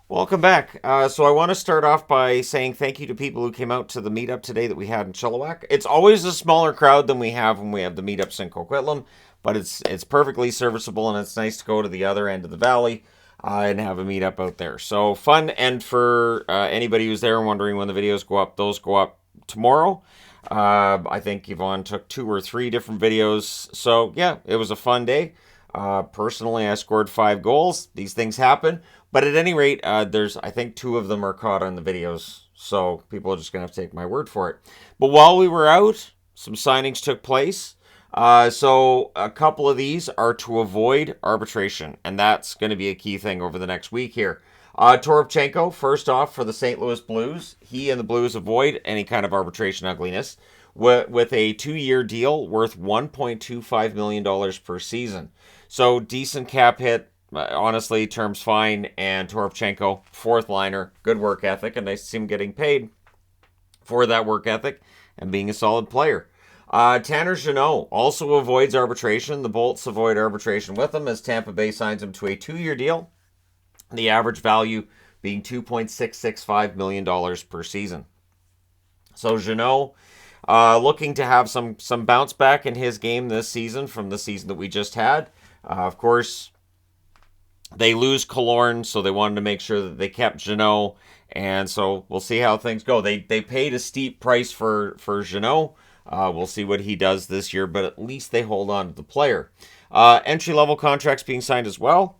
Welcome back. So I want to start off by saying thank you to people who came out to the meetup today that we had in Chilliwack. It's always a smaller crowd than we have when we have the meetups in Coquitlam, but it's perfectly serviceable and it's nice to go to the other end of the valley and have a meetup out there. So fun, and for anybody who's there and wondering when the videos go up, those go up tomorrow. I think Yvonne took 2 or 3 different videos. So yeah, it was a fun day. Personally, I scored 5 goals. These things happen. But at any rate, I think 2 of them are caught on the videos. So people are just going to have to take my word for it. But while we were out, some signings took place. So a couple of these are to avoid arbitration. And that's going to be a key thing over the next week here. Toropchenko, first off, for the St. Louis Blues. He and the Blues avoid any kind of arbitration ugliness with a 2-year deal worth $1.25 million per season. So decent cap hit. Honestly, terms fine. And Toropchenko, fourth liner, good work ethic, and nice to see him getting paid for that work ethic and being a solid player. Tanner Jeannot also avoids arbitration. The Bolts avoid arbitration with him as Tampa Bay signs him to a 2-year deal. The average value being $2.665 million per season. So Jeannot looking to have some bounce back in his game this season from the season that we just had. Of course, they lose Killorn, so they wanted to make sure that they kept Jeannot, and so we'll see how things go. They paid a steep price for Jeannot. We'll see what he does this year, but at least they hold on to the player. Entry-level contracts being signed as well.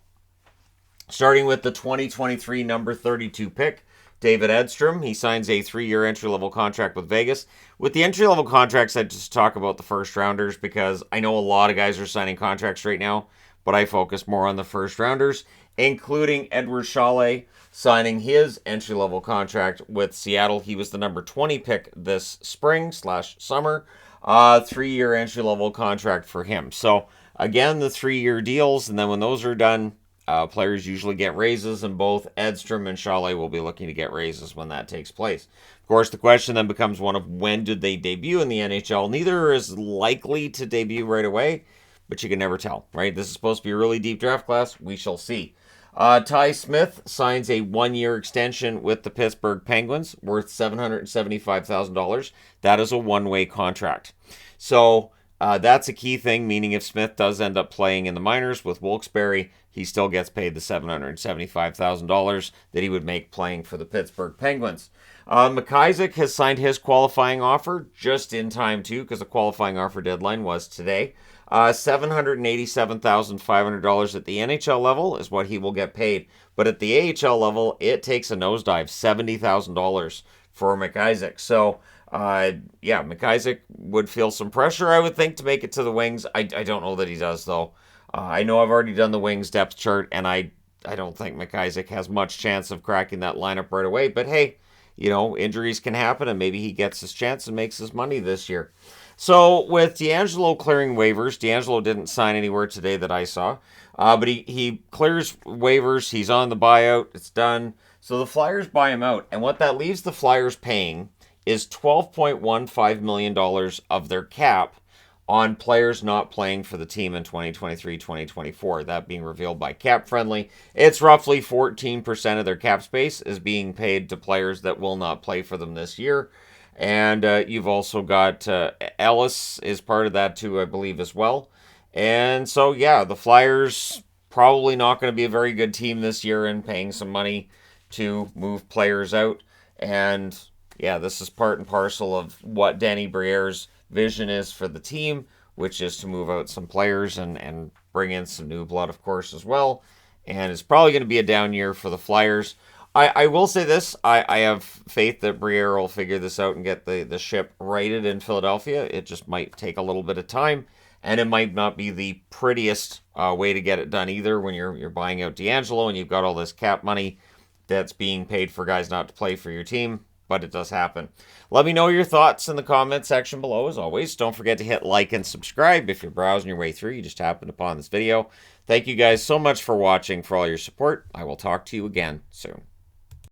Starting with the 2023 number 32 pick, David Edstrom. He signs a 3-year entry-level contract with Vegas. With the entry-level contracts, I just talk about the first-rounders because I know a lot of guys are signing contracts right now, but I focus more on the first-rounders, including Edward Chalet signing his entry-level contract with Seattle. He was the number 20 pick this spring/summer. 3-year entry-level contract for him. So, again, the 3-year deals, and then when those are done, players usually get raises, and both Edstrom and Chalet will be looking to get raises when that takes place. Of course, the question then becomes one of when did they debut in the NHL? Neither is likely to debut right away, but you can never tell, right? This is supposed to be a really deep draft class. We shall see. Ty Smith signs a 1-year extension with the Pittsburgh Penguins worth $775,000. That is a one-way contract. So that's a key thing, meaning if Smith does end up playing in the minors with Wilkes-Barre, he still gets paid the $775,000 that he would make playing for the Pittsburgh Penguins. McIsaac has signed his qualifying offer just in time, too, because the qualifying offer deadline was today. $787,500 at the NHL level is what he will get paid. But at the AHL level, it takes a nosedive, $70,000 for McIsaac. So, McIsaac would feel some pressure, I would think, to make it to the Wings. I don't know that he does, though. I know I've already done the Wings depth chart, and I don't think McIsaac has much chance of cracking that lineup right away. But hey, injuries can happen, and maybe he gets his chance and makes his money this year. So with DeAngelo clearing waivers, DeAngelo didn't sign anywhere today that I saw, but he clears waivers. He's on the buyout. It's done. So the Flyers buy him out, and what that leaves the Flyers paying is $12.15 million of their cap on players not playing for the team in 2023-2024. That being revealed by Cap Friendly. It's roughly 14% of their cap space is being paid to players that will not play for them this year. And you've also got Ellis is part of that too, I believe, as well. And so, yeah, the Flyers probably not going to be a very good team this year and paying some money to move players out. And yeah, this is part and parcel of what Danny Briere's vision is for the team, which is to move out some players and bring in some new blood, of course, as well. And it's probably going to be a down year for the Flyers. I will say this. I have faith that Briere will figure this out and get the ship righted in Philadelphia. It just might take a little bit of time, and it might not be the prettiest way to get it done either when you're buying out DeAngelo and you've got all this cap money that's being paid for guys not to play for your team, but it does happen. Let me know your thoughts in the comment section below, as always. Don't forget to hit like and subscribe if you're browsing your way through. You just happened upon this video. Thank you guys so much for watching, for all your support. I will talk to you again soon.